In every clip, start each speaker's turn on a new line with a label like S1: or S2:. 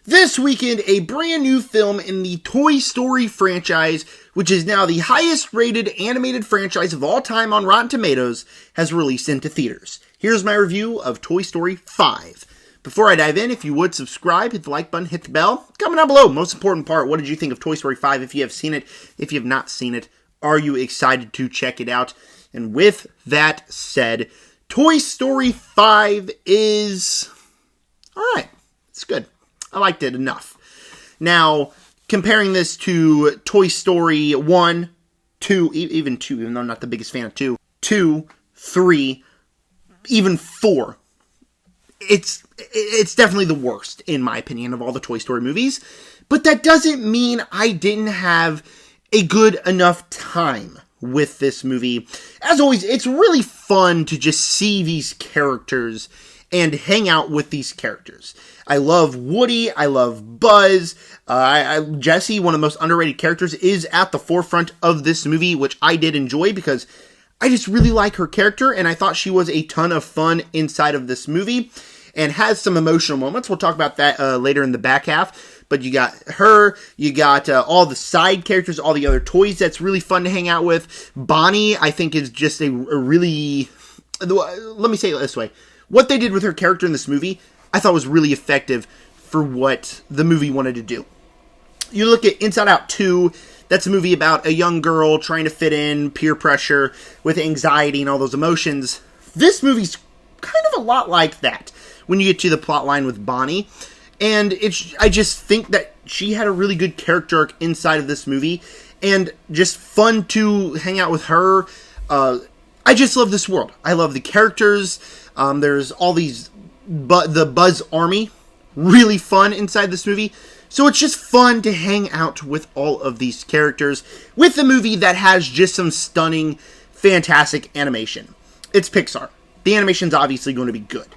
S1: This weekend, a brand new film in the Toy Story franchise, which is now the highest rated animated franchise of all time on Rotten Tomatoes, has released into theaters. Here's my review of Toy Story 5. Before I dive in, if you would subscribe, hit the like button, hit the bell. Comment down below. Most important part, what did you think of Toy Story 5 if you have seen it? If you have not seen it, are you excited to check it out? And with that said, Toy Story 5 is alright. It's good. I liked it enough. Now, comparing this to Toy Story 1, 2, even 2, even though I'm not the biggest fan of 2, 2, 3, even 4, it's definitely the worst, in my opinion, of all the Toy Story movies. But that doesn't mean I didn't have a good enough time with this movie. As always, it's really fun to just see these characters and hang out with these characters. I love Woody. I love Buzz. Jessie, one of the most underrated characters, is at the forefront of this movie, which I did enjoy because I just really like her character, and I thought she was a ton of fun inside of this movie and has some emotional moments. We'll talk about that later in the back half. But you got her, you got all the side characters, all the other toys that's really fun to hang out with. Bonnie, I think, is just a really... Let me say it this way. What they did with her character in this movie, I thought was really effective for what the movie wanted to do. You look at Inside Out 2, that's a movie about a young girl trying to fit in, peer pressure, with anxiety and all those emotions. This movie's kind of a lot like that when you get to the plot line with Bonnie. And I just think that she had a really good character arc inside of this movie, and just fun to hang out with her. I just love this world. I love the characters. There's all these, the Buzz Army, really fun inside this movie. So it's just fun to hang out with all of these characters with a movie that has just some stunning, fantastic animation. It's Pixar. The animation's obviously going to be good.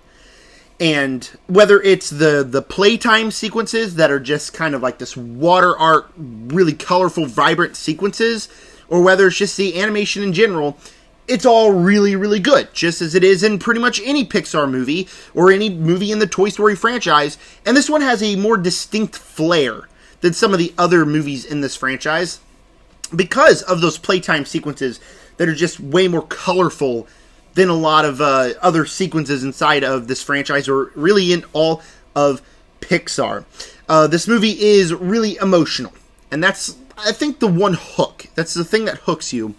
S1: And whether it's the playtime sequences that are just kind of like this water art, really colorful, vibrant sequences, or whether it's just the animation in general, it's all really, really good, just as it is in pretty much any Pixar movie or any movie in the Toy Story franchise. And this one has a more distinct flair than some of the other movies in this franchise because of those playtime sequences that are just way more colorful than a lot of other sequences inside of this franchise, or really in all of Pixar. This movie is really emotional, and that's, I think, the one hook. That's the thing that hooks you,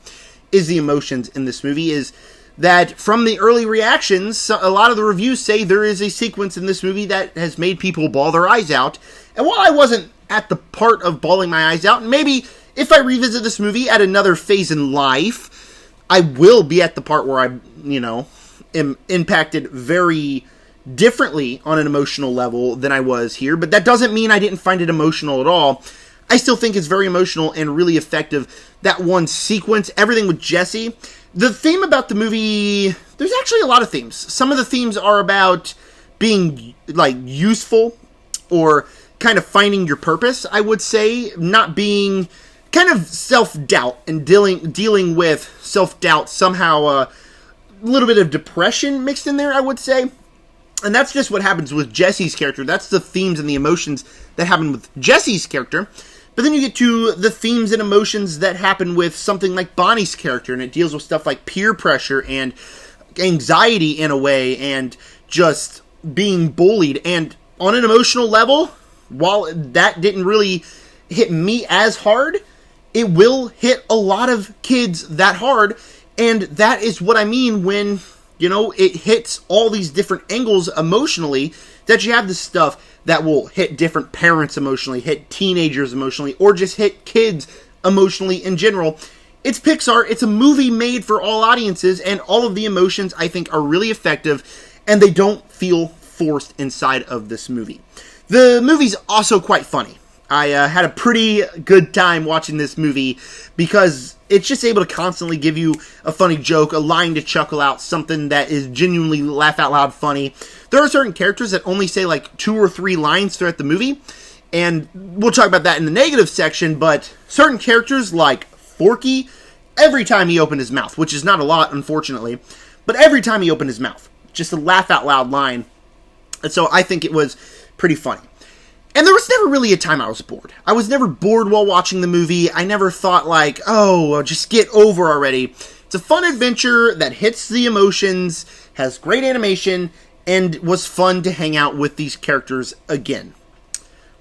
S1: is the emotions in this movie. Is that from the early reactions, a lot of the reviews say there is a sequence in this movie that has made people bawl their eyes out. And while I wasn't at the part of bawling my eyes out, and maybe if I revisit this movie at another phase in life, I will be at the part where I, am impacted very differently on an emotional level than I was here. But that doesn't mean I didn't find it emotional at all. I still think it's very emotional and really effective. That one sequence, everything with Jessie. The theme about the movie, there's actually a lot of themes. Some of the themes are about being, useful or kind of finding your purpose, I would say. Not being... kind of self-doubt and dealing with self-doubt, somehow a little bit of depression mixed in there, I would say. And that's just what happens with Jessie's character. That's the themes and the emotions that happen with Jessie's character. But then you get to the themes and emotions that happen with something like Bonnie's character, and it deals with stuff like peer pressure and anxiety in a way, and just being bullied. And on an emotional level, while that didn't really hit me as hard, it will hit a lot of kids that hard, and that is what I mean when, it hits all these different angles emotionally, that you have this stuff that will hit different parents emotionally, hit teenagers emotionally, or just hit kids emotionally in general. It's Pixar. It's a movie made for all audiences, and all of the emotions, I think, are really effective, and they don't feel forced inside of this movie. The movie's also quite funny. I had a pretty good time watching this movie because it's just able to constantly give you a funny joke, a line to chuckle out, something that is genuinely laugh out loud funny. There are certain characters that only say 2 or 3 lines throughout the movie, and we'll talk about that in the negative section, but certain characters like Forky, every time he opened his mouth, which is not a lot, unfortunately, but every time he opened his mouth, just a laugh out loud line. And so I think it was pretty funny. And there was never really a time I was bored. I was never bored while watching the movie. I never thought like, oh, just get over already. It's a fun adventure that hits the emotions, has great animation, and was fun to hang out with these characters again.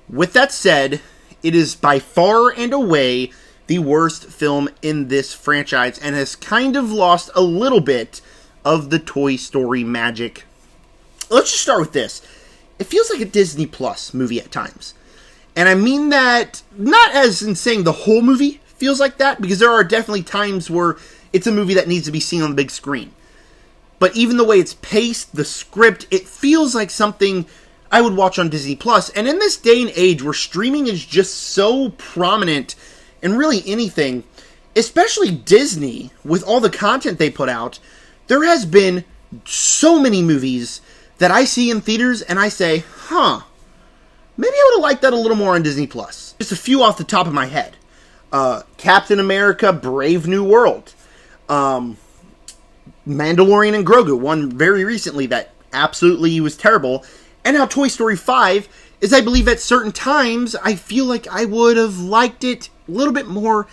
S1: With that said, it is by far and away the worst film in this franchise and has kind of lost a little bit of the Toy Story magic. Let's just start with this. It feels like a Disney Plus movie at times. And I mean that not as in saying the whole movie feels like that, because there are definitely times where it's a movie that needs to be seen on the big screen. But even the way it's paced, the script, it feels like something I would watch on Disney Plus. And in this day and age where streaming is just so prominent in really anything, especially Disney, with all the content they put out, there has been so many movies that I see in theaters and I say, maybe I would have liked that a little more on Disney Plus. Just a few off the top of my head. Captain America, Brave New World. Mandalorian and Grogu, one very recently that absolutely was terrible. And now Toy Story 5 is, I believe, at certain times, I feel like I would have liked it a little bit more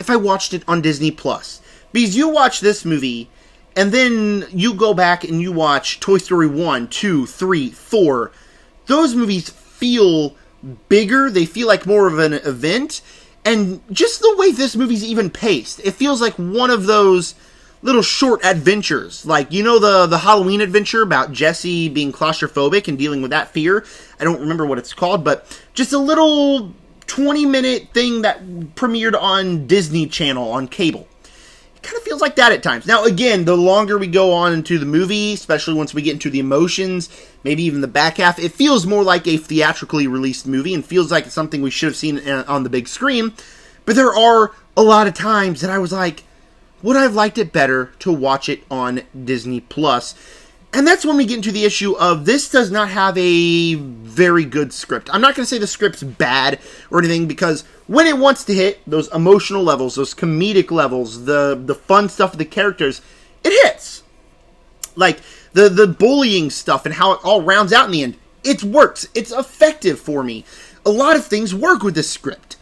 S1: if I watched it on Disney Plus. Because you watch this movie, and then you go back and you watch Toy Story 1, 2, 3, 4. Those movies feel bigger. They feel like more of an event. And just the way this movie's even paced, it feels like one of those little short adventures. Like, you know the Halloween adventure about Jesse being claustrophobic and dealing with that fear? I don't remember what it's called, but just a little 20-minute thing that premiered on Disney Channel on cable. Kind of feels like that at times. Now, again, the longer we go on into the movie, especially once we get into the emotions, maybe even the back half, it feels more like a theatrically released movie and feels like it's something we should have seen on the big screen. But there are a lot of times that I was like, would I have liked it better to watch it on Disney Plus? And that's when we get into the issue of this does not have a very good script. I'm not going to say the script's bad or anything, because when it wants to hit those emotional levels, those comedic levels, the fun stuff with the characters, it hits. Like the bullying stuff and how it all rounds out in the end, it works. It's effective for me. A lot of things work with this script.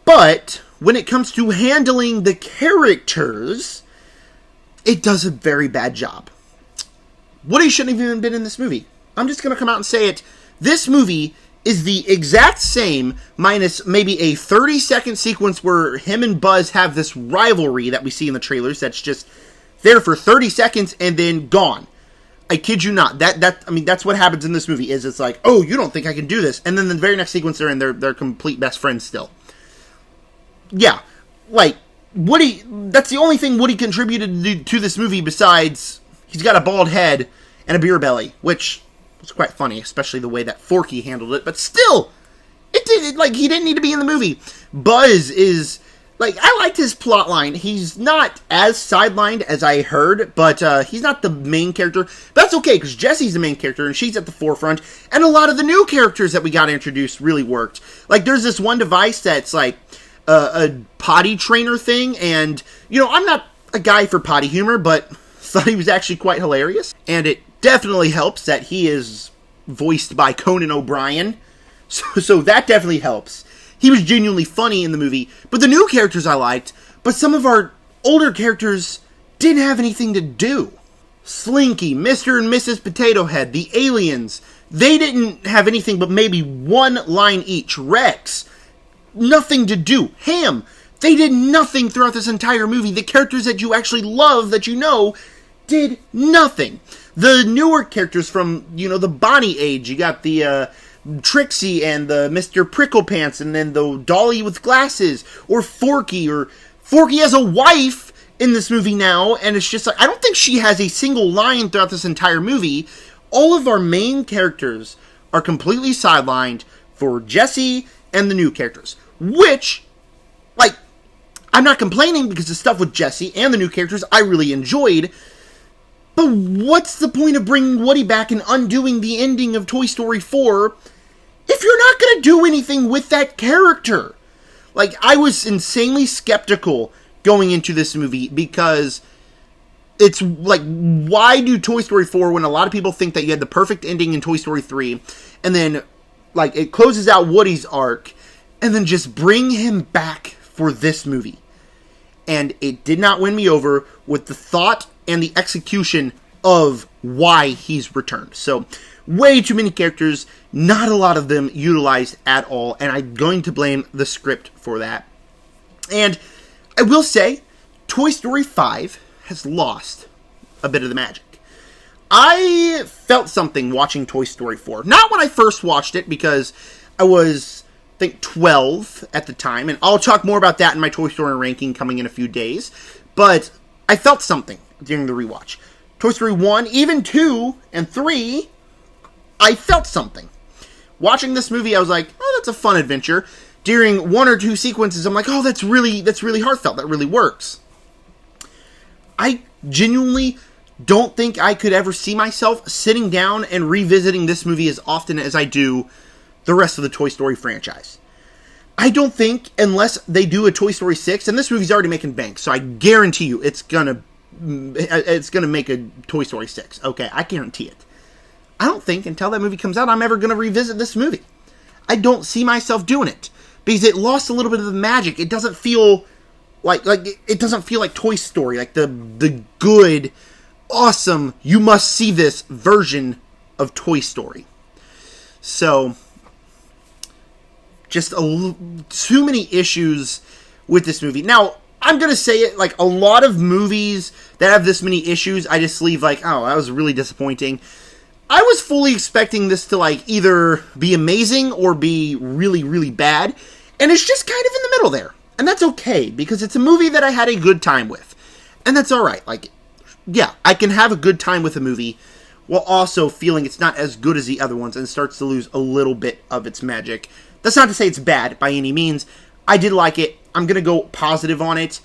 S1: But when it comes to handling the characters, it does a very bad job. Woody shouldn't have even been in this movie. I'm just going to come out and say it. This movie is the exact same, minus maybe a 30-second sequence where him and Buzz have this rivalry that we see in the trailers that's just there for 30 seconds and then gone. I kid you not. That's what happens in this movie, is it's like, oh, you don't think I can do this. And then the very next sequence they're in, they're complete best friends still. Yeah, like, Woody, that's the only thing Woody contributed to this movie besides he's got a bald head and a beer belly, which was quite funny, especially the way that Forky handled it. But still, he didn't need to be in the movie. Buzz is, like, I liked his plot line. He's not as sidelined as I heard, but he's not the main character. But that's okay, because Jessie's the main character, and she's at the forefront. And a lot of the new characters that we got introduced really worked. Like, there's this one device that's, like, a potty trainer thing, and, I'm not a guy for potty humor, but thought he was actually quite hilarious. And it definitely helps that he is voiced by Conan O'Brien, so that definitely helps. He was genuinely funny in the movie, but the new characters I liked, but some of our older characters didn't have anything to do. Slinky, Mr. and Mrs. Potato Head, the aliens, they didn't have anything but maybe one line each. Rex, nothing to do. Ham, they did nothing throughout this entire movie. The characters that you actually love, that you know, did nothing. The newer characters from, the Bonnie age, you got the Trixie and the Mr. Pricklepants, and then the Dolly with glasses, or Forky has a wife in this movie now, and it's just like, I don't think she has a single line throughout this entire movie. All of our main characters are completely sidelined for Jessie and the new characters, which, like, I'm not complaining, because the stuff with Jessie and the new characters I really enjoyed. But what's the point of bringing Woody back and undoing the ending of Toy Story 4 if you're not going to do anything with that character? Like, I was insanely skeptical going into this movie, because it's like, why do Toy Story 4 when a lot of people think that you had the perfect ending in Toy Story 3, and then like, it closes out Woody's arc, and then just bring him back for this movie. And it did not win me over with the thought and the execution of why he's returned. So, way too many characters, not a lot of them utilized at all, and I'm going to blame the script for that. And I will say, Toy Story 5 has lost a bit of the magic. I felt something watching Toy Story 4. Not when I first watched it, because I was, I think, 12 at the time, and I'll talk more about that in my Toy Story ranking coming in a few days, but I felt something during the rewatch. Toy Story 1, even 2, and 3, I felt something. Watching this movie, I was like, oh, that's a fun adventure. During one or two sequences, I'm like, oh, that's really heartfelt. That really works. I genuinely don't think I could ever see myself sitting down and revisiting this movie as often as I do the rest of the Toy Story franchise. I don't think, unless they do a Toy Story 6, and this movie's already making bank, so I guarantee you it's gonna make a Toy Story 6. Okay, I guarantee it. I don't think until that movie comes out I'm ever gonna revisit this movie. I don't see myself doing it, because it lost a little bit of the magic. It doesn't feel like it doesn't feel like Toy Story, like the good, awesome, you must see this version of Toy Story. So, just too many issues with this movie. Now, I'm going to say it, like, a lot of movies that have this many issues, I just leave like, oh, that was really disappointing. I was fully expecting this to, like, either be amazing or be really, really bad, and it's just kind of in the middle there. And that's okay, because it's a movie that I had a good time with. And that's alright. Like, yeah, I can have a good time with a movie while also feeling it's not as good as the other ones and starts to lose a little bit of its magic. That's not to say it's bad by any means. I did like it. I'm going to go positive on it.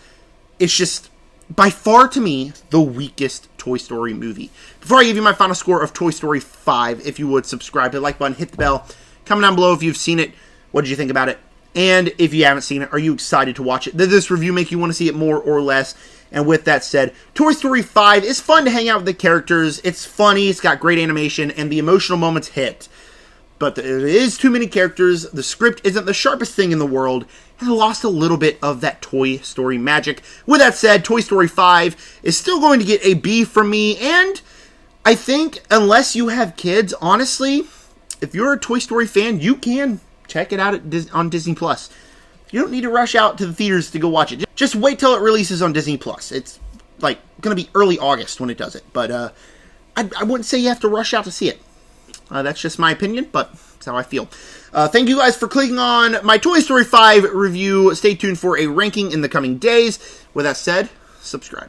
S1: It's just, by far to me, the weakest Toy Story movie. Before I give you my final score of Toy Story 5, if you would subscribe, hit the like button, hit the bell. Comment down below if you've seen it. What did you think about it? And if you haven't seen it, are you excited to watch it? Did this review make you want to see it more or less? And with that said, Toy Story 5 is fun to hang out with the characters. It's funny, it's got great animation, and the emotional moments hit. But there is too many characters, the script isn't the sharpest thing in the world, and it lost a little bit of that Toy Story magic. With that said, Toy Story 5 is still going to get a B from me, and I think, unless you have kids, honestly, if you're a Toy Story fan, you can check it out on Disney+. You don't need to rush out to the theaters to go watch it. Just wait till it releases on Disney+. It's, like, going to be early August when it does it. But, I wouldn't say you have to rush out to see it. That's just my opinion, but that's how I feel. Thank you guys for clicking on my Toy Story 5 review. Stay tuned for a ranking in the coming days. With that said, subscribe.